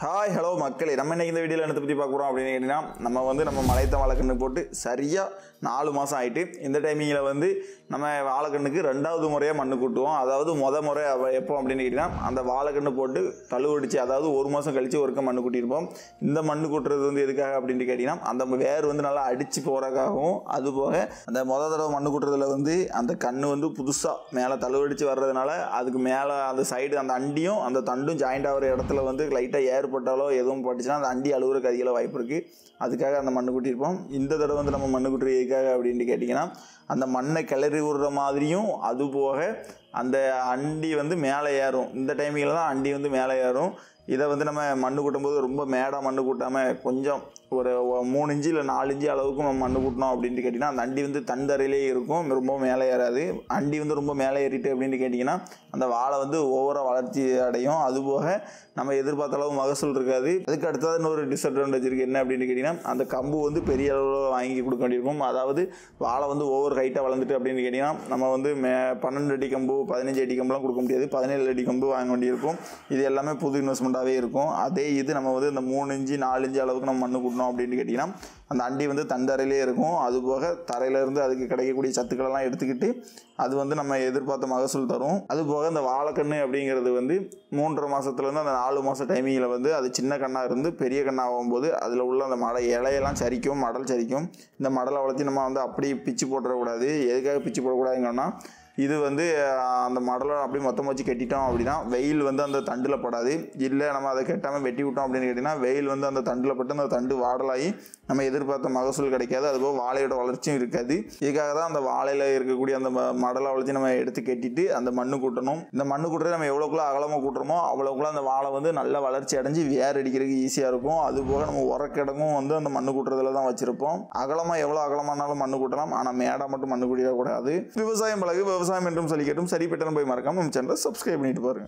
Hi hello மக்களே, நம்ம இன்னைக்கு இந்த வீடியோவில் என்னத்தை பற்றி பார்க்க போகிறோம் அப்படின்னு கேட்டிங்கன்னா, நம்ம மலைத்த வாழைக்கன்று போட்டு சரியாக 4 மாதம் ஆகிட்டு. இந்த டைமிங்கில் நம்ம வாழைக்கண்ணுக்கு 2வது முறையாக மண்ணு கூட்டுவோம். அதாவது முறை எப்போ அப்படின்னு கேட்டிங்கன்னா, அந்த வாழைக்கன்று போட்டு தழுவடிச்சு, அதாவது 1 மாதம் கழித்து ஒருக்க மண்ணு கூட்டியிருப்போம். இந்த மண்ணு கூட்டுறது எதுக்காக அப்படின்னு கேட்டிங்கன்னா, அந்த வேர் நல்லா அடித்து போகிறதுக்காகவும், அதுபோக அந்த தடவை மண்ணு கூட்டுறதுல அந்த கன்று புதுசாக மேலே தழுவடிச்சு வர்றதுனால அதுக்கு மேலே அந்த சைடு அந்த அண்டியும் அந்த தண்டும் ஜாயிண்ட் ஆகிற இடத்துல லைட்டாக ஏற்பட்டாலோ எதுவும் பட்டுச்சுன்னா அந்த அண்டி அழுகுறதுக்கு அதிக வாய்ப்பு இருக்குது. அதுக்காக அந்த மண்ணு கூட்டியிருப்போம். இந்த தடவை நம்ம மண்ணு கூட்டுறது எதுக்காக அப்படின்னு கேட்டிங்கன்னா, அந்த மண்ணை கிளறி விடுற மாதிரியும், அதுபோக அந்த அண்டி மேலே ஏறும். இந்த டைமிங்கில் தான் அண்டி மேலே ஏறும். இதை நம்ம மண்ணு கூட்டும்போது ரொம்ப மேடாக மண்ணு கூட்டாமல் கொஞ்சம் ஒரு 3 இன்ச்சு இல்லை 4 இன்ச்சு அளவுக்கு நம்ம மண்ணு கூட்டினோம் அப்படின்ட்டு கேட்டிங்கன்னா, அந்த அண்டி தந்தரையிலே இருக்கும், ரொம்ப மேலே ஏறாது. அண்டி ரொம்ப மேலே ஏறிட்டு அப்படின்ட்டு கேட்டிங்கன்னா, அந்த வாழை ஓவராக வளர்ச்சி அடையும். அதுபோக நம்ம எதிர்பார்த்த அளவு மகசூல் இருக்காது. அதுக்கு அடுத்தது இன்னொரு டிஸ்அட்வான்டேஜ் இருக்குது. என்ன அப்படின்னு கேட்டிங்கன்னா, அந்த கம்பு பெரிய அளவில் வாங்கி கொடுக்க வேண்டியிருக்கும். அதாவது வாழை ஓவர் ஹைட்டாக வளர்ந்துட்டு அப்படின்னு கேட்டிங்கன்னா, நம்ம 12 அடி கம்பு 15 அடி கம்புலாம் கொடுக்க முடியாது. 17 அடி கம்பு வாங்க வேண்டியிருக்கும். இது எல்லாமே புது இன்வெஸ்ட்மெண்ட்டாகவே இருக்கும். அதே இது நம்ம இந்த 3 இன்ச்சு 4 இன்ச்சு அளவுக்கு நம்ம மண்ணு கூட்டணும் அப்படின்னு கேட்டிங்கன்னா, அந்த அண்டி தண்டறையிலே இருக்கும். அதுபோக தரையிலேருந்து அதுக்கு கிடைக்கக்கூடிய சத்துக்களெல்லாம் எடுத்துக்கிட்டு அது நம்ம எதிர்பார்த்த மகசூல் தரும். அதுபோக இந்த வாழைக்கன்று அப்படிங்கிறது 3.5 மாதத்துலேருந்து அந்த 4 மாதம் டைமிங்கில் அது சின்ன கண்ணாக இருந்து பெரிய கண்ணாக ஆகும்போது அதில் உள்ள அந்த இலையெல்லாம் சரிக்கும், மடல் சரிக்கும். இந்த மடலை வளர்த்தி நம்ம அப்படி பிச்சு போட்டுறக்கூடாது. எதுக்காக பிச்சு போடக்கூடாதுங்கன்னா, இது அந்த மடலை அப்படி மொத்தமாக வச்சு கட்டிட்டோம் அப்படின்னா வெயில் அந்த தண்டில் படாது. இல்லை நம்ம அதை கட்டாமல் வெட்டி விட்டோம் அப்படின்னு கேட்டிங்கன்னா, வெயில் அந்த தண்டில் பட்டு அந்த தண்டு வாடலாகி நம்ம எதிர்பார்த்த மகசூல் கிடைக்காது. அதுபோக வாழையோட வளர்ச்சியும் இருக்காது. இதுக்காக தான் அந்த வாழையில் இருக்கக்கூடிய அந்த மடலை வளர்ச்சி நம்ம எடுத்து கட்டிட்டு அந்த மண்ணு கூட்டணும். இந்த மண்ணு கூட்டுறது நம்ம எவ்வளோக்குள்ள அகலமாக கூட்டுறோமோ அவ்வளோக்குள்ள அந்த வாழை நல்ல வளர்ச்சி அடைஞ்சு வேர் அடிக்கிறதுக்கு ஈஸியாக இருக்கும். அதுபோக நம்ம உரக்கிடங்கும் அந்த மண்ணு கூட்டுறதுல தான் வச்சுருப்போம். அகலமாக எவ்வளோ அகலமானாலும் மண்ணு கூட்டலாம், ஆனால் மேடாக மட்டும் மண்ணு கூட்டிடக்கூடாது. விவசாயம் பழகு, விவசாயம் என்றும் சொல்லிக்கட்டும். சரி பெட்டரும் போய் மறக்காம நம்ம சேனலை சப்ஸ்கிரைப் பண்ணிட்டு பாருங்க.